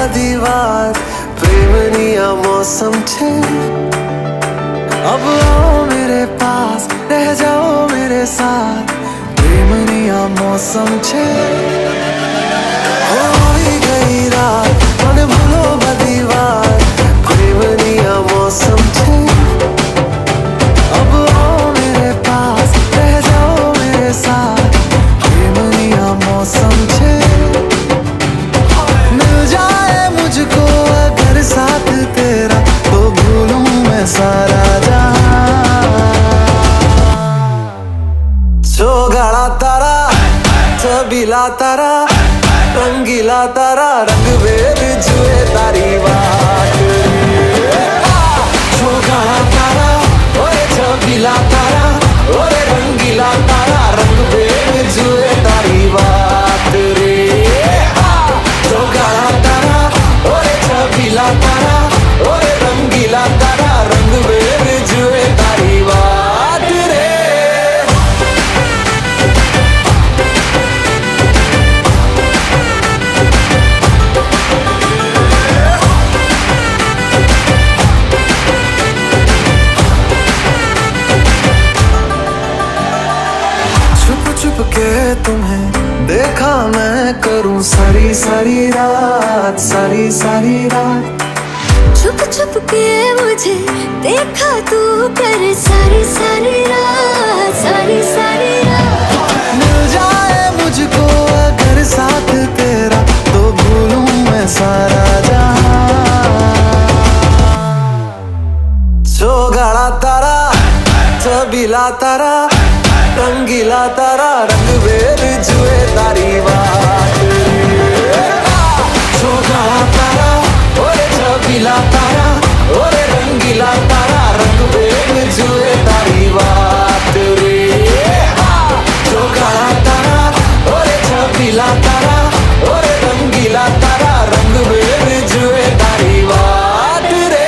बदी વાત प्रेमनी आ मौसम छे। अब आओ मेरे पास रह जाओ मेरे साथ प्रेमनी आ मौसम छे। हो गई रात મને ભૂલો બધી વાત પ્રેમની આ मौसम छे। अब आओ मेरे पास रह जाओ मेरे साथ प्रेमनी आ मौसम छे। मिल जाए मुझको अगर साथ तेरा तो भूलूं मैं सारा गाड़ा तारा छबीला तारा रंगीला तारा रंग बेर जुए तारी बात गाड़ा तारा ओए छबीला तारा ओए रंगीला तारा रंग बेर जुए तारी बात रे। गाड़ा तारा ओए छबीला तारा ओए रंगीला तारा रंग बेर जुए तारी बात रे। छुप के तुम्हें देखा मैं करूं सारी सारी रात सारी सारी रात। छुप छुप के मुझे देखा तू कर सारी सारी रात सारी सारी रात। मिल जाए मुझको अगर साथ तेरा तो भूलूं मैं सारा जहां। गाड़ा तारा छबीला तारा रंगीला तारा रंग बेर जुए तारी बात गाड़ा तारा ओरे छबीला तारा ओरे रंगीला तारा रंग बेर जुए तारी बात रे। गाड़ा तारा ओरे छबीला तारा ओरे रंगीला तारा रंग बेर जुए तारी बात रे।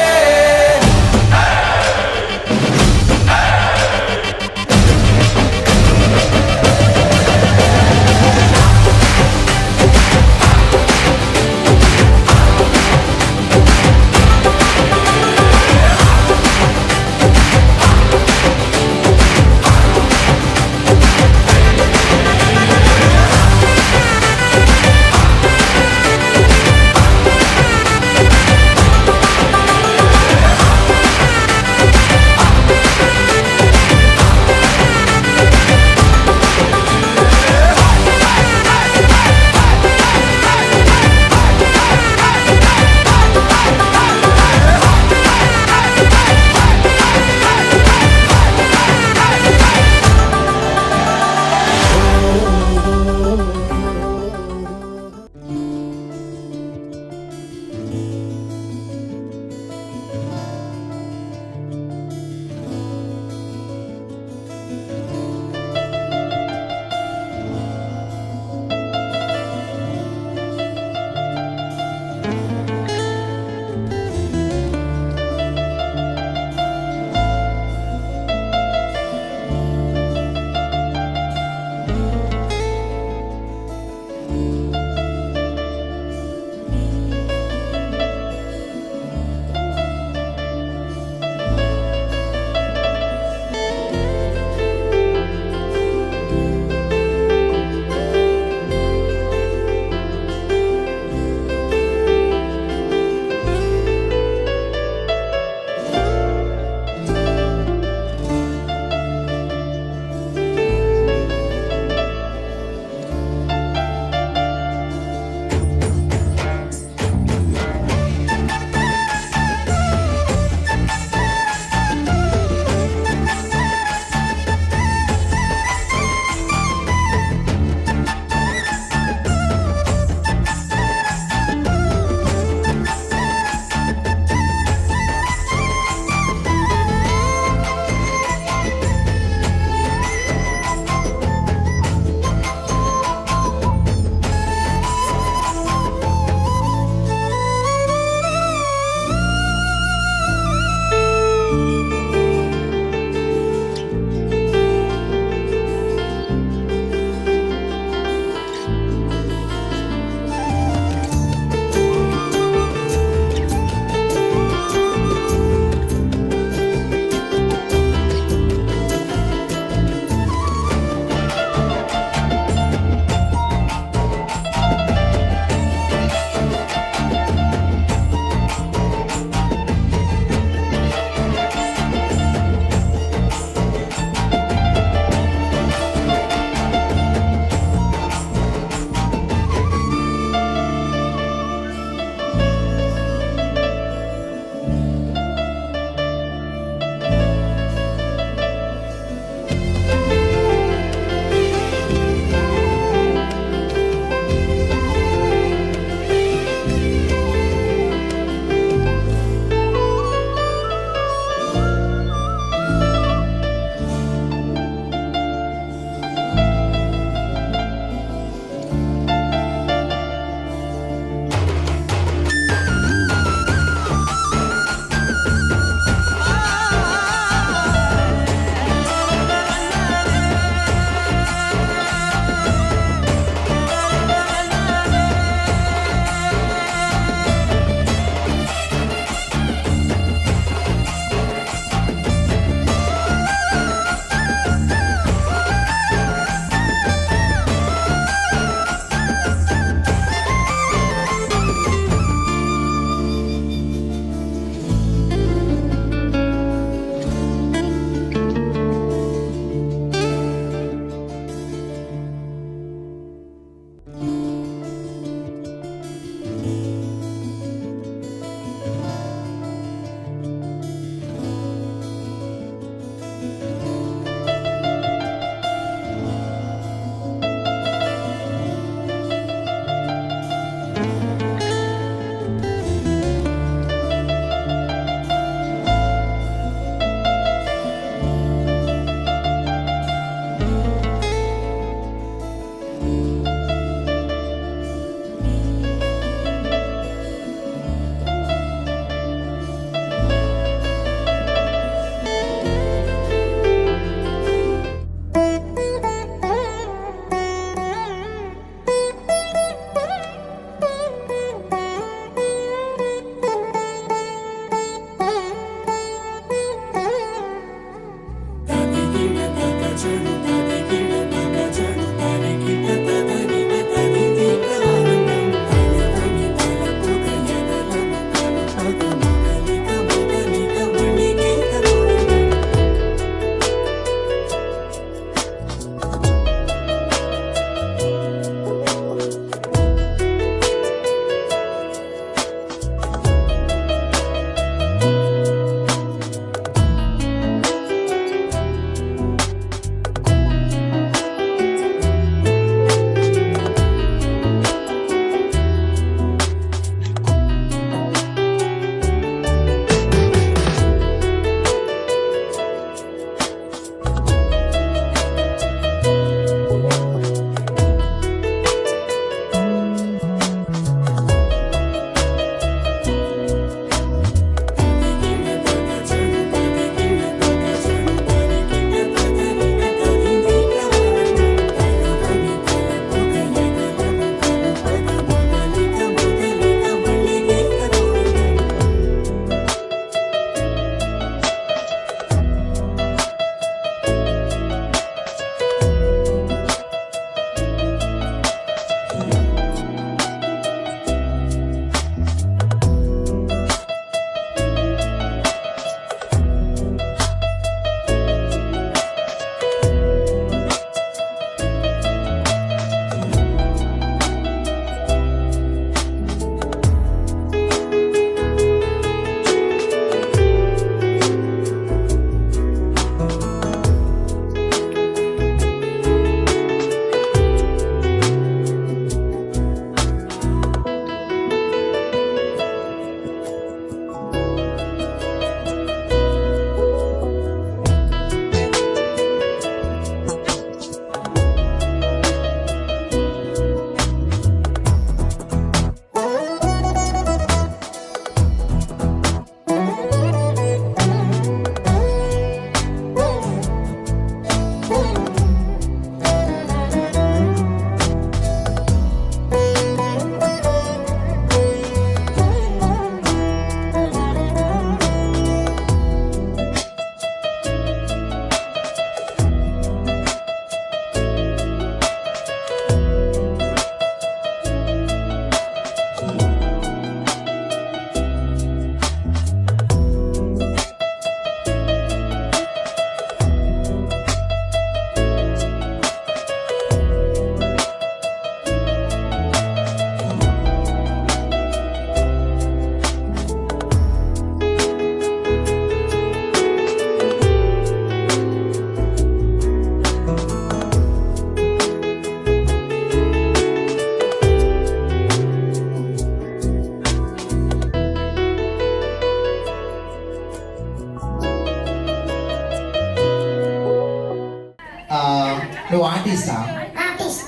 ఆర్టిస్టా? ఆర్టిస్ట్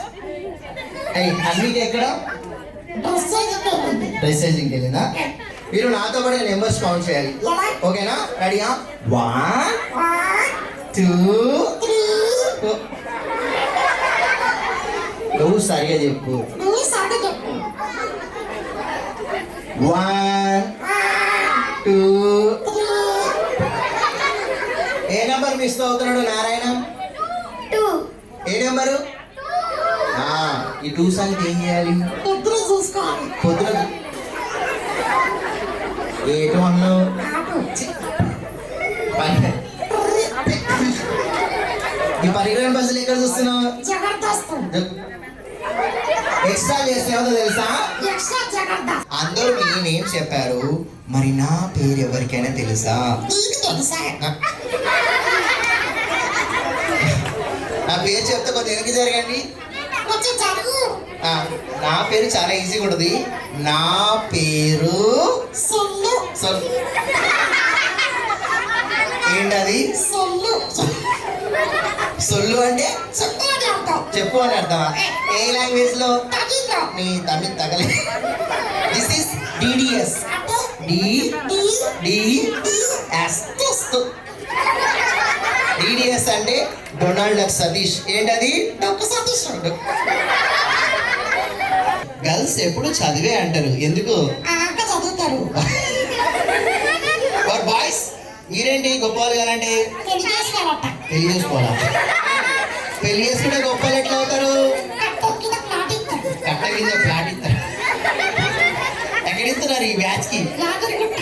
అన్నిటి ఎక్కడ? డ్రెస్సింగ్ డ్రెస్సింగ్కి వెళ్ళిందా? మీరు నాతో కూడా నెంబర్స్ కౌంట్ చేయాలి, ఓకేనా? రెడీయా? 1 2 నువ్వు సరిగా చెప్పు. 1 2 ఏ నెంబర్ మిస్ అవుతున్నాడు నారాయణ? 2 ఏ నెంబరు? ఈ 2 సంగతి ఏం చేయాలి? ఇద్దరు చూసుకోవాలి పొద్దున ఏటు అన్నావు? ఈ పరిగణ బస్సులు ఎక్కడ చూస్తున్నావు? జబర్దస్త్ ఎక్స్ట్రా చేస్తే ఏమో తెలుసా? ఎక్స్ట్రా జబర్దస్త్ అందరూ మీ నేమ్ చెప్పారు, మరి నా పేరు ఎవరికైనా తెలుసా? నీకు తెలుసా? నా పేరు చెప్తే కొంచెం వెనక్కి జరగండి. కొంచెం జరుగు. నా పేరు చాలా ఈజీగా ఉంటుంది. నా పేరు సొల్లు. ఏంటది? సొల్లు. సొల్లు అంటే చెప్పు అని అర్థం. చెప్పు అని అర్థమా? ఏ లాంగ్వేజ్ లో? తగిలిలో. నీ తమిళ్ తగలే. This is DDS. DDS అంటే డొనాల్డ్ డక్ సతీష్. ఏంటది? డొక్కు సతీష్. గర్ల్స్ ఎప్పుడు చదివే అంటారు, ఎందుకు? అక్క చదువుతారు. బాయ్స్ మీరేంటి గొప్పవాళ్ళు కాదంటే? పెళ్లి చేసుకోవాలట. పెళ్లి చేసుకోవాలా? పెళ్లి చేసుకుంటే గొప్పలు ఎట్లా అవుతారు? కట్ట కింద ప్లాట్ ఇస్తారు. కట్ట కింద ఫ్లాట్ ఇస్తారు. ఎక్కడ ఇస్తున్నారు ఈ బ్యాచ్ కి? యాదగిరిగుట్ట.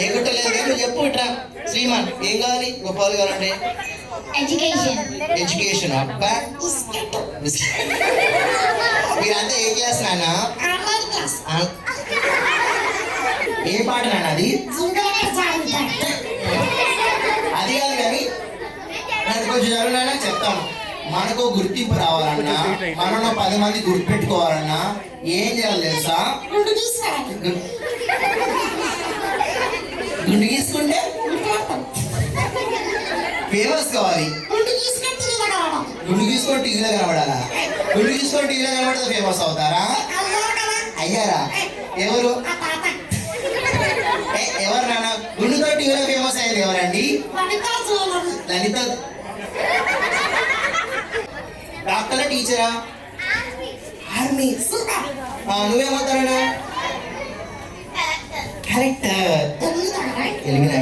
ఏ గుట్టలేదు కానీ నువ్వు చెప్పు. ఇట్రా శ్రీమాన్, ఏం కావాలి గొప్పవాళ్ళు కావాలంటే? ఎడ్యుకేషన్. ఎడ్యుకేషన్. అబ్బా బిస్కెట్. మీరంతా ఏ క్లాస్ నాన్న? Online class. ఏ పాట నాన్న అది? జింగలనే జారుతాడు. అది కాదు కానీ నాకు కొంచెం జరుగునా చెప్తాను. మనకు గుర్తింపు రావాలన్నా, మనలో 10 మంది గుర్తుపెట్టుకోవాలన్నా ఏం చేయాలి తెలుసా? గుండు తీసుకోవాలి. గుండు గీసుకుంటే ఫేమస్ కావాలి. గుండు తీసుకొని టీవీలో కావడం. గుండు గీసుకొని టీవీలో కనబడాలా? గుండు గీసుకొని టీవీలో కనబడితే ఫేమస్ అవుతారా? అయ్యారు కదా. అయ్యారా? ఎవరు? ఆ తాత. ఎవరు నాన్న? గుండుతో టీవీలో ఫేమస్ అయ్యేది ఎవరండి? లలిత జ్యువెలరీ. లలిత. డాక్టరా టీచరా? ఆర్మీ. సూపర్. నువ్వేమవుతారా? క్యారెక్టర్. తెలియదా?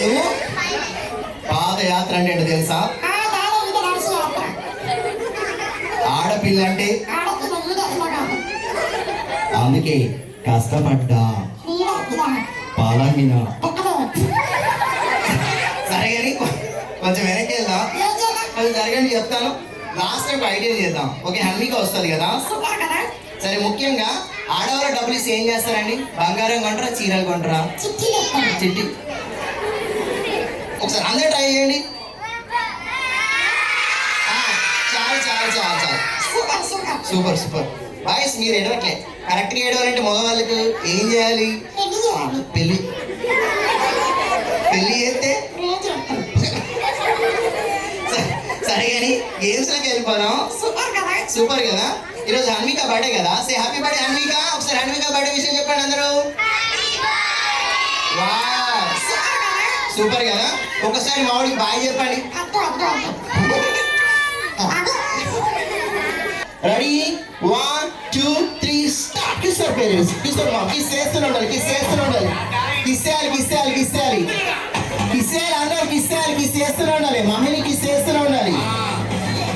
నువ్వు పాదయాత్ర అంటే ఏంటో తెలుసా? ఆ దాని మీద నడిచి యాత్ర. ఆడపిల్ల అంటే ఆడపిల్ల ఈడ ఇలా కాదు. అందుకే కష్టపడ్డా ఈడ ఇలా. పాలమ్మిన. ఎక్కడే. సరే కానీ కొంచెం వెనక్కి వెళ్దాం. ఏం చేయాలి? కొంచెం జరగండి చెప్తాను. లాస్ట్ టైం ఐడియా చేద్దాం. ఓకే, హన్విక వస్తుంది కదా? సూపర్ కదా. సరే, ముఖ్యంగా ఆడవాళ్ళ డబ్బులు ఇస్తే ఏం చేస్తారండి? బంగారం కొంటారా, చీరలు కొంటారా? చిట్టి లెక్కలు. చిట్టి. ఒకసారి అందరూ ట్రై చేయండి. చాలు చాలు చాలు చాలు. Super super. Super super. Boys మీరు ఎడవట్లే. కరెక్ట్గా ఏడవాలంటే మగవాళ్ళకు ఏం చేయాలి? పెళ్లి చేయాలి. పెళ్ళి. పెళ్ళి చేస్తే రేట్ ఎక్కడ? సరే కానీ గేమ్స్లోకి వెళ్ళిపోదాం. సూపర్ కదా. సూపర్ కదా. ఈరోజు హన్విక బర్త్డే కదా. సే హ్యాపీ బర్త్డే హన్విక. ఒకసారి హన్విక బర్త్డే విషయం చెప్పండి అందరూ. వావ్, సూపర్ కదా. సూపర్ కదా. ఒకసారి మా వాడికి బాయ్ చెప్పండి. అద్దు అద్దు అద్దు. రెడీ? 1 2 3 స్టార్ట్. కిస్సారు పేరెంట్స్. కిస్సారు మా కిస్ చేస్తూనే ఉండాలి. కిస్ చేస్తూనే ఉండాలి. కిస్సేయాలి కిస్సేయాలి కిస్సేయాలి కిస్సేయాలి. అందరూ కిస్సేయాలి. కిస్ చేస్తూనే ఉండాలి. మమ్మీని కిస్ చేస్తూనే ఉండాలి.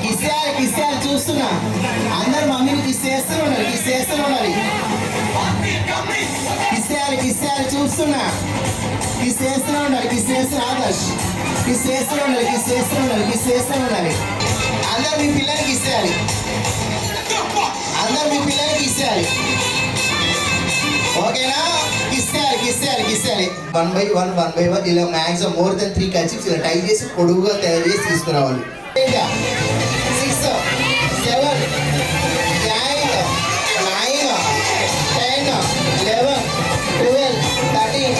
కిస్సేయాలి కిస్సేయాలి. చూస్తున్నా అందరు మమ్మీని కిస్ చేస్తూనే ఉండాలి. కిస్ చేస్తూనే ఉండాలి. కిస్సేయాలి కిస్సేయాలి. చూస్తున్నా కిస్ చేస్తూనే ఉండాలి. కిస్ చేస్తున్నా ఆదర్శ్. కిస్ చేస్తూనే ఉండాలి. కిస్ చేస్తూనే ఉండాలి. కిస్ చేస్తూనే ఉండాలి. అందరు మీ పిల్లలకి ఇచ్చేయాలి. అందరు మీ పిల్లలకి ఇచ్చేయాలి. ఓకేనా? కిస్సేయాలి కిస్సేయాలి కిస్సేయాలి. 1 by 1 ఇలా మ్యాక్సిమం మోర్ దెన్ 3 కచిప్స్ ఇలా టై చేసి పొడుగుగా తయారు చేసి తీసుకురావాలి. 6 7 8 9 10 11 12 13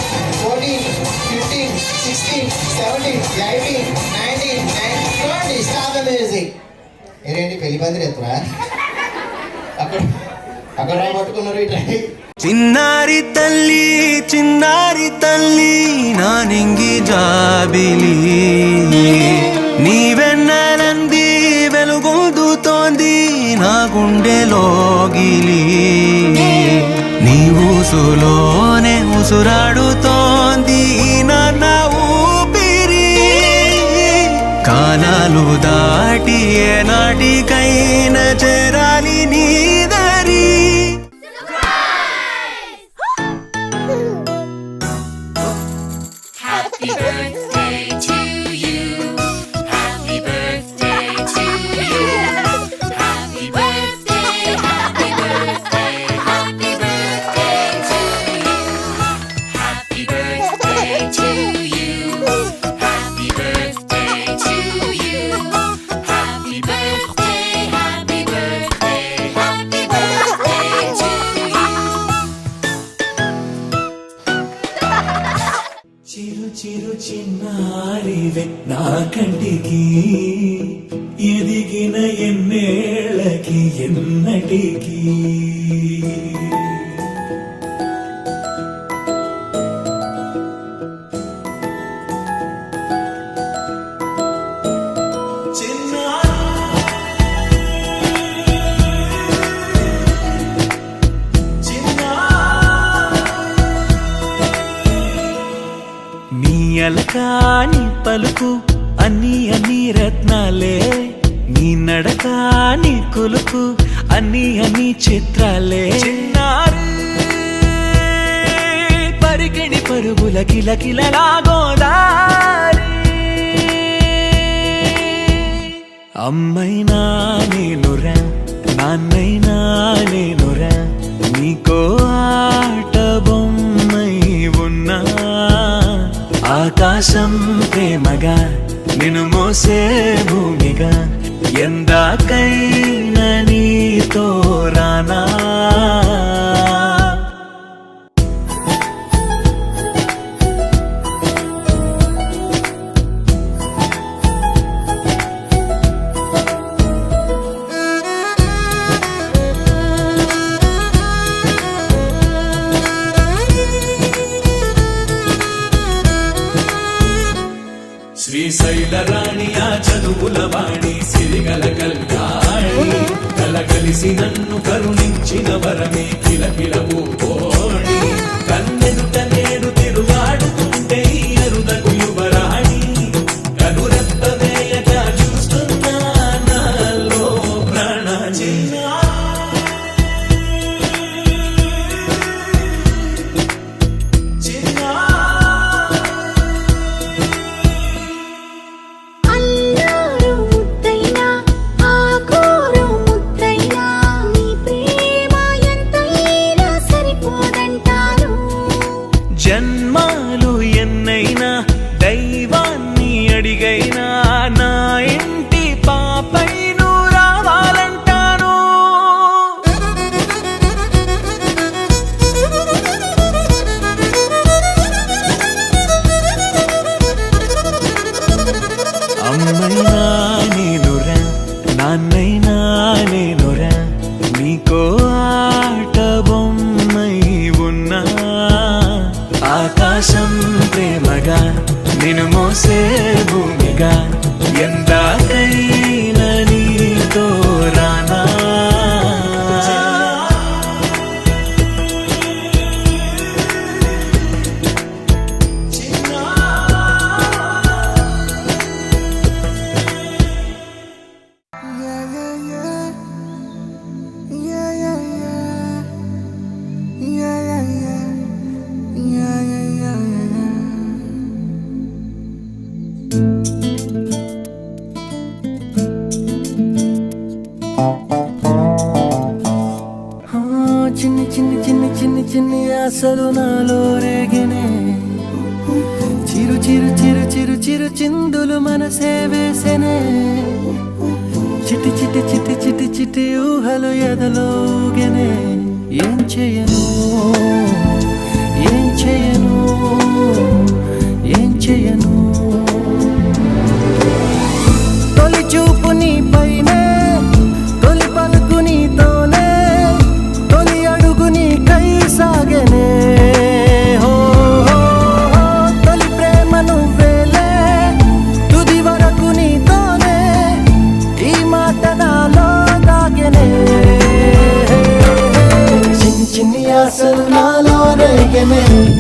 14 15 16 17 18 19 స్టాప్ ద మ్యూజిక్. ఏంటి పెళ్లి పందిరి ఎత్తురా? అక్కడ అక్కడ పట్టుకున్నారు ఇట్లా. చిన్నారి తల్లి నా నింగి జాబిలి నీవెన్నెలంది వెలుగొందుతోంది నా గుండెలోగిలి నీ ఊసులోనే ఉసురాడుతోంది నా ఊపిరి కాలాలు దాటి ఏనాటికైనా చేరాలి నీ దరి. Happy birthday to you. Happy birthday to you. Happy birthday, happy birthday, happy birthday to you. Happy birthday to you. Happy birthday to you. Happy birthday, happy birthday, happy birthday to you. చిరు చిరు చిన్నారివే నా కంటికి ఎదిగిన ఎన్నేళ్ళకి ఎన్నటికి నీ అలకాని పలుకు అన్ని రత్నాలే నీ నడక నీ కొలుకు అన్ని చిత్రాలే చిన్నారి పరికిణి పరుగుల కిలకిలలాగోదారి అమ్మైనా నేనురా నాన్నైనా నేనురా నీకో ఆట బొమ్మై ఉన్నా ఆకాశం ప్రేమగా నిన్ను మోసే భూమిగా ఎందాకైనా నీతో రానా శ్రీశైల రాణి ఆ చదువుల వాణి సిరిగల కల్యాణి కలగలిసి నన్ను కరుణించిన వరమే కిలకిలవు కోణి కన్నెదుట నేడు తిరుగాడుతుంటే ఈ అరుదకు యువరాణి కనురెప్ప వేయక చూస్తున్నా నాలో ప్రాణ అల్లారు ముద్దైనా ఆకోరు ముద్దైనా నీ ప్రేమ ఎంతైనా సరిపోదంటారు జన్మాలు ఎన్నైనా దైవాన్ని అడిగైనా నా ఇంటి పాపై నువ్వు రావాలంటాను అమ్మైనా నేనురా నాన్నైనా నేనురా నీకో ఆట బొమ్మై ఉన్నా ఆకాశం ప్రేమగా నిన్ను మోసే భూమిగా ఎందాకైనా నీతో రానా చిన్ని చిన్ని చిన్ని చిన్ని చిన్ని ఆశలు నాలో రేగినే చిరు చిరు చిరు చిరు చిరు చిందులు మనసే వేసెనే చిటి చిటి చిటి చిటి చిటి ఊహలు ఎదలోగెనే ఏం చేయను ఏం చేయను ఏం చేయను మెమరీ